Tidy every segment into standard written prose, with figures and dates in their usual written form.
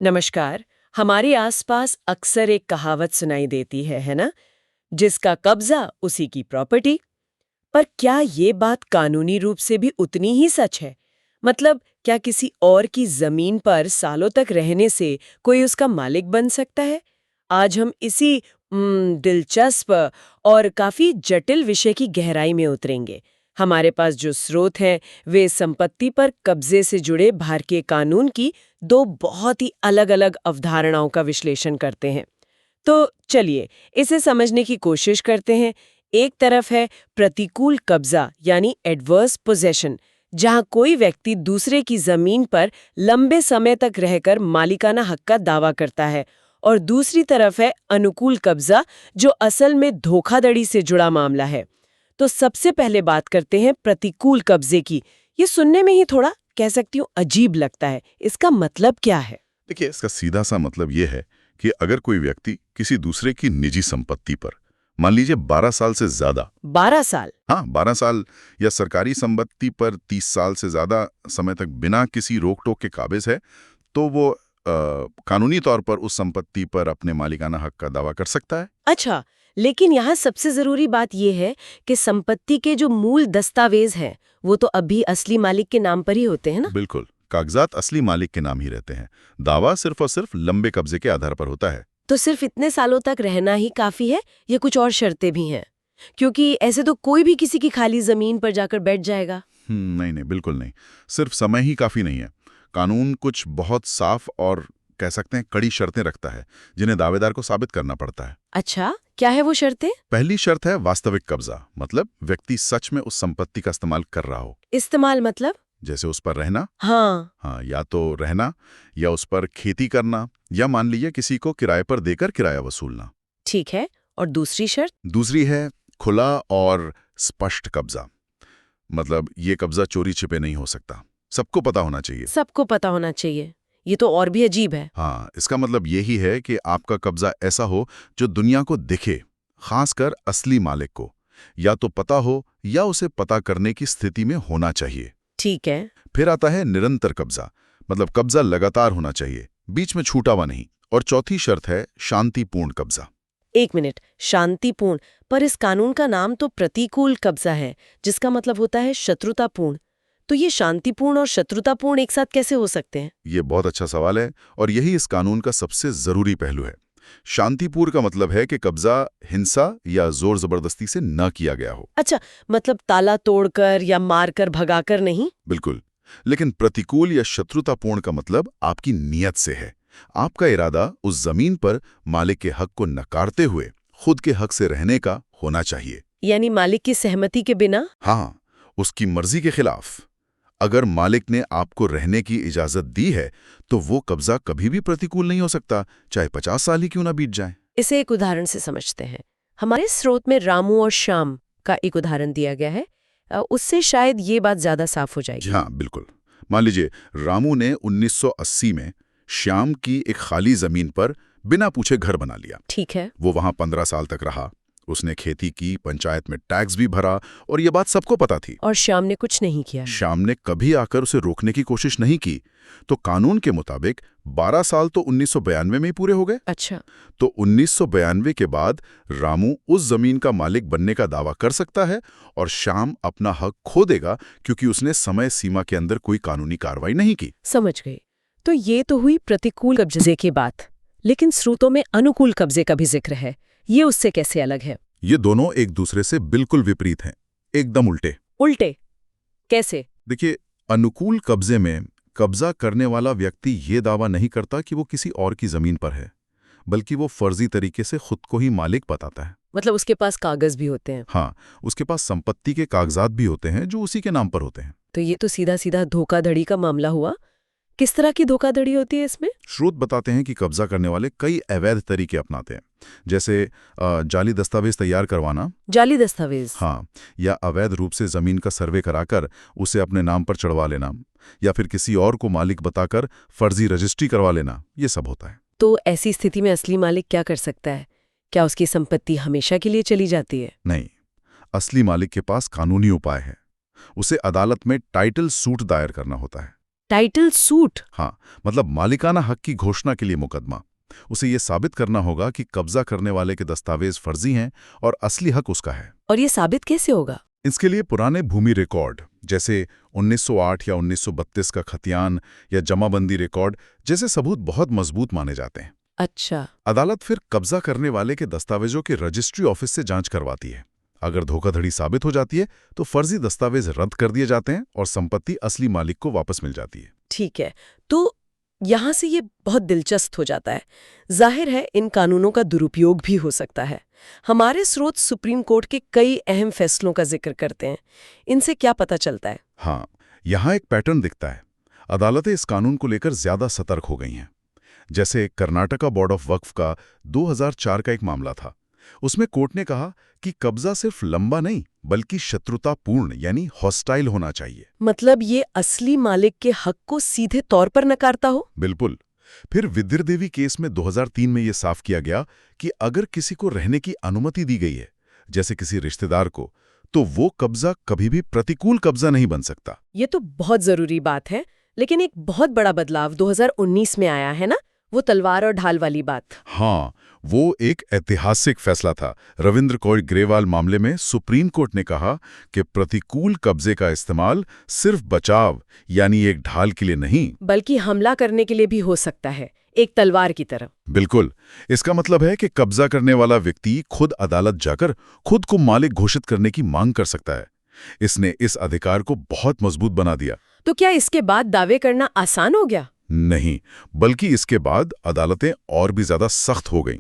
नमस्कार। हमारे आसपास अक्सर एक कहावत सुनाई देती है ना? जिसका कब्जा उसी की प्रॉपर्टी। पर क्या ये बात कानूनी रूप से भी उतनी ही सच है? मतलब क्या किसी और की जमीन पर सालों तक रहने से कोई उसका मालिक बन सकता है? आज हम इसी दिलचस्प और काफी जटिल विषय की गहराई में उतरेंगे। हमारे पास जो स्रोत हैं वे संपत्ति पर कब्जे से जुड़े भारतीय कानून की दो बहुत ही अलग-अलग अवधारणाओं का विश्लेषण करते हैं। तो चलिए इसे समझने की कोशिश करते हैं। एक तरफ है प्रतिकूल कब्जा यानी एडवर्स पोजेशन, जहां कोई व्यक्ति दूसरे की जमीन पर लंबे समय तक रहकर मालिकाना हक का दावा करता है, और दूसरी तरफ है अनुकूल कब्जा, जो असल में धोखाधड़ी से जुड़ा मामला है। तो सबसे पहले बात करते हैं प्रतिकूल कब्जे की। ये सुनने में ही थोड़ा कह सकती हूँ अजीब लगता है। इसका मतलब क्या है? देखिए, इसका सीधा सा मतलब ये है कि अगर कोई व्यक्ति किसी दूसरे की निजी संपत्ति पर, मान लीजिए 12 साल से ज्यादा, 12 साल? हाँ 12 साल, या सरकारी संपत्ति पर 30 साल से ज्यादा समय तक बिना किसी रोक टोक के काबिज है, तो वो कानूनी तौर पर उस संपत्ति पर अपने मालिकाना हक का दावा कर सकता है। अच्छा, लेकिन यहाँ सबसे जरूरी बात यह है कि संपत्ति के जो मूल दस्तावेज हैं वो तो अभी असली मालिक के नाम पर ही होते हैं ना? बिल्कुल, कागजात असली मालिक के नाम ही रहते हैं। दावा सिर्फ और सिर्फ लंबे कब्जे के आधार पर होता है। तो सिर्फ इतने सालों तक रहना ही काफी है या कुछ और शर्तें भी हैं? क्योंकि ऐसे तो कोई भी किसी की खाली जमीन पर जाकर बैठ जाएगा। नहीं नहीं, बिल्कुल नहीं। सिर्फ समय ही काफी नहीं है। कानून कुछ बहुत साफ और कह सकते हैं कड़ी शर्तें रखता है, जिन्हें दावेदार को साबित करना पड़ता है। अच्छा, क्या है वो शर्तें? पहली शर्त है वास्तविक कब्जा, मतलब व्यक्ति सच में उस संपत्ति का इस्तेमाल कर रहा हो। इस्तेमाल मतलब? जैसे उस पर रहना, हाँ। हाँ, या तो रहना, या उस पर खेती करना, या मान लीजिए किसी को किराए पर देकर किराया वसूलना। ठीक है। और दूसरी शर्त? दूसरी है खुला और स्पष्ट कब्जा, मतलब ये कब्जा चोरी छिपे नहीं हो सकता, सबको पता होना चाहिए। सबको पता होना चाहिए? ये तो और भी अजीब है। हाँ, इसका मतलब यही है कि आपका कब्जा ऐसा हो जो दुनिया को दिखे, खासकर असली मालिक को या तो पता हो या उसे पता करने की स्थिति में होना चाहिए। ठीक है। फिर आता है निरंतर कब्जा, मतलब कब्जा लगातार होना चाहिए, बीच में छूटा हुआ नहीं। और चौथी शर्त है शांतिपूर्ण कब्जा। एक मिनट, शांतिपूर्ण? पर इस कानून का नाम तो प्रतिकूल कब्जा है, जिसका मतलब होता है शत्रुतापूर्ण। तो ये शांतिपूर्ण और शत्रुतापूर्ण एक साथ कैसे हो सकते हैं? ये बहुत अच्छा सवाल है, और यही इस कानून का सबसे जरूरी पहलू है। शांतिपूर्ण का मतलब है कि कब्जा हिंसा या जोर जबरदस्ती से न किया गया हो। अच्छा, मतलब ताला तोड़कर या मारकर भगाकर नहीं? बिल्कुल। लेकिन प्रतिकूल या शत्रुतापूर्ण का मतलब आपकी नीयत से है। आपका इरादा उस जमीन पर मालिक के हक को नकारते हुए खुद के हक से रहने का होना चाहिए। यानी मालिक की सहमति के बिना? हाँ, उसकी मर्जी के खिलाफ। अगर मालिक ने आपको रहने की इजाजत दी है, तो वो कब्जा कभी भी प्रतिकूल नहीं हो सकता, चाहे 50 साल ही क्यों ना बीत जाए। इसे एक उदाहरण से समझते हैं। हमारे स्रोत में रामू और श्याम का एक उदाहरण दिया गया है। उससे शायद ये बात ज्यादा साफ हो जी जाएगी। हाँ, बिल्कुल। मान लीजिए रामू ने 1980 में श्याम की एक खाली जमीन पर बिना पूछे घर बना लिया। ठीक है। वो वहां 15 साल तक रहा। उसने खेती की, पंचायत में टैक्स भी भरा, और ये बात सबको पता थी। और श्याम ने कुछ नहीं किया? श्याम ने कभी आकर उसे रोकने की कोशिश नहीं की। तो कानून के मुताबिक 12 साल तो 1992 में ही पूरे हो गए। अच्छा। तो 1992 के बाद रामू उस जमीन का मालिक बनने का दावा कर सकता है, और श्याम अपना हक खो देगा, क्योंकि उसने समय सीमा के अंदर कोई कानूनी कार्रवाई नहीं की। समझ गई। तो ये तो हुई प्रतिकूल कब्जे की बात, लेकिन स्रोतों में अनुकूल कब्जे का भी जिक्र है। ये उससे कैसे अलग है? ये दोनों एक दूसरे से बिल्कुल विपरीत हैं, एकदम उल्टे। उल्टे कैसे? देखिए, अनुकूल कब्जे में कब्जा करने वाला व्यक्ति ये दावा नहीं करता कि वो किसी और की जमीन पर है, बल्कि वो फर्जी तरीके से खुद को ही मालिक बताता है। मतलब उसके पास कागज भी होते हैं? हाँ, उसके पास संपत्ति के कागजात भी होते हैं जो उसी के नाम पर होते हैं। तो ये तो सीधा सीधा धोखाधड़ी का मामला हुआ। किस तरह की धोखाधड़ी होती है इसमें? स्रोत बताते हैं कि कब्जा करने वाले कई अवैध तरीके अपनाते हैं, जैसे जाली दस्तावेज तैयार करवाना। जाली दस्तावेज? हाँ, या अवैध रूप से जमीन का सर्वे कराकर उसे अपने नाम पर चढ़वा लेना, या फिर किसी और को मालिक बताकर फर्जी रजिस्ट्री करवा लेना, ये सब होता है। तो ऐसी स्थिति में असली मालिक क्या कर सकता है? क्या उसकी संपत्ति हमेशा के लिए चली जाती है? नहीं, असली मालिक के पास कानूनी उपाय है। उसे अदालत में टाइटल सूट दायर करना होता है। Title suit? हाँ, मतलब मालिकाना हक की घोषणा के लिए मुकदमा। उसे ये साबित करना होगा कि कब्जा करने वाले के दस्तावेज फर्जी हैं और असली हक उसका है। और ये साबित कैसे होगा? इसके लिए पुराने भूमि रिकॉर्ड जैसे 1908 या 1932 का खतियान या जमाबंदी रिकॉर्ड जैसे सबूत बहुत मजबूत माने जाते हैं। अच्छा। अदालत फिर कब्जा करने वाले के दस्तावेजों के रजिस्ट्री ऑफिस से जांच करवाती है। अगर धोखाधड़ी साबित हो जाती है तो फर्जी दस्तावेज रद्द कर दिए जाते हैं और संपत्ति असली मालिक को वापस मिल जाती है। ठीक है, तो यहाँ से ये बहुत दिलचस्प हो जाता है। जाहिर है इन कानूनों का दुरुपयोग भी हो सकता है। हमारे स्रोत सुप्रीम कोर्ट के कई अहम फैसलों का जिक्र करते हैं। इनसे क्या पता चलता है? हाँ, यहाँ एक पैटर्न दिखता है। अदालतें इस कानून को लेकर ज्यादा सतर्क हो गई हैं। जैसे कर्नाटका बोर्ड ऑफ वक्फ का 2004 का एक मामला था। उसमें कोर्ट ने कहा कि कब्जा सिर्फ लंबा नहीं बल्कि शत्रुतापूर्ण यानी हॉस्टाइल होना चाहिए। मतलब ये असली मालिक के हक को सीधे तौर पर नकारता हो? बिल्कुल। फिर विद्यर देवी केस में 2003 में यह साफ किया गया कि अगर किसी को रहने की अनुमति दी गई है, जैसे किसी रिश्तेदार को, तो वो कब्जा कभी भी प्रतिकूल कब्जा नहीं बन सकता। ये तो बहुत जरूरी बात है, लेकिन एक बहुत बड़ा बदलाव 2019 में आया है ना, वो तलवार और ढाल वाली बात। हाँ, वो एक ऐतिहासिक फैसला था। रविंद्र कौर ग्रेवाल मामले में सुप्रीम कोर्ट ने कहा कि प्रतिकूल कब्जे का इस्तेमाल सिर्फ बचाव यानी एक ढाल के लिए नहीं बल्कि हमला करने के लिए भी हो सकता है, एक तलवार की तरह। बिल्कुल। इसका मतलब है कि कब्जा करने वाला व्यक्ति खुद अदालत जाकर खुद को मालिक घोषित करने की मांग कर सकता है। इसने इस अधिकार को बहुत मजबूत बना दिया। तो क्या इसके बाद दावे करना आसान हो गया? नहीं, बल्कि इसके बाद अदालतें और भी ज्यादा सख्त हो गईं।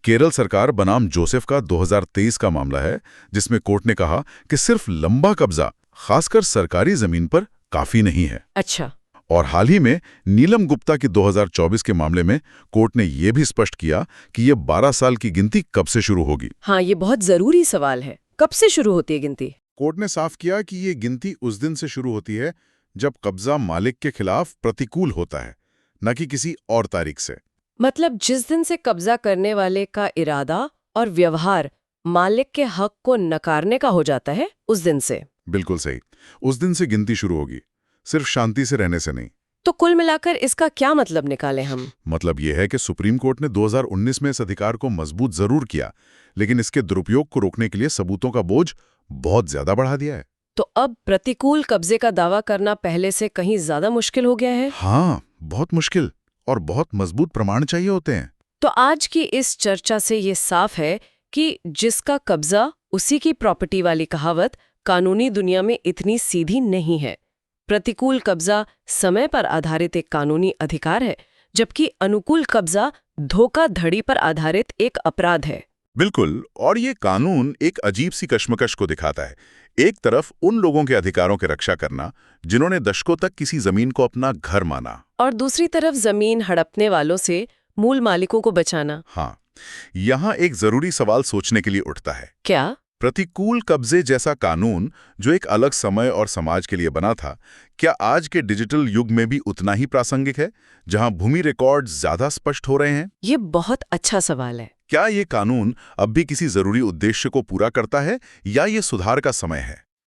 केरल सरकार बनाम जोसेफ का 2023 का मामला है, जिसमें कोर्ट ने कहा कि सिर्फ लंबा कब्जा, खासकर सरकारी जमीन पर, काफी नहीं है। अच्छा। और हाल ही में नीलम गुप्ता के 2024 के मामले में कोर्ट ने यह भी स्पष्ट किया कि ये 12 साल की गिनती कब से शुरू होगी। हाँ, ये बहुत जरूरी सवाल है। कब से शुरू होती है गिनती? कोर्ट ने साफ किया कि ये गिनती उस दिन से शुरू होती है जब कब्जा मालिक के खिलाफ प्रतिकूल होता है, न कि किसी और तारीख से। मतलब जिस दिन से कब्जा करने वाले का इरादा और व्यवहार मालिक के हक को नकारने का हो जाता है, उस दिन से। बिल्कुल सही। उस दिन से गिनती शुरू होगी, सिर्फ शांति से रहने से नहीं। तो कुल मिलाकर इसका क्या मतलब निकाले हम? मतलब यह है कि सुप्रीम कोर्ट ने 2019 में इस अधिकार को मजबूत जरूर किया, लेकिन इसके दुरुपयोग को रोकने के लिए सबूतों का बोझ बहुत ज्यादा बढ़ा दिया है। तो अब प्रतिकूल कब्जे का दावा करना पहले से कहीं ज्यादा मुश्किल हो गया है? हाँ, बहुत मुश्किल, और बहुत मजबूत प्रमाण चाहिए होते हैं। तो आज की इस चर्चा से ये साफ है कि जिसका कब्जा उसी की प्रॉपर्टी वाली कहावत कानूनी दुनिया में इतनी सीधी नहीं है। प्रतिकूल कब्जा समय पर आधारित एक कानूनी अधिकार है, जबकि अनुकूल कब्जा धोखाधड़ी पर आधारित एक अपराध है। बिल्कुल, और ये कानून एक अजीब सी कश्मकश को दिखाता है। एक तरफ उन लोगों के अधिकारों की रक्षा करना जिन्होंने दशकों तक किसी जमीन को अपना घर माना, और दूसरी तरफ जमीन हड़पने वालों से मूल मालिकों को बचाना। हाँ, यहाँ एक जरूरी सवाल सोचने के लिए उठता है। क्या प्रतिकूल कब्जे जैसा कानून, जो एक अलग समय और समाज के लिए बना था, क्या आज के डिजिटल युग में भी उतना ही प्रासंगिक है, जहां भूमि रिकॉर्ड ज्यादा स्पष्ट हो रहे हैं? ये बहुत अच्छा सवाल है। क्या ये कानून अब भी किसी जरूरी उद्देश्य को पूरा करता है, या ये सुधार का समय है?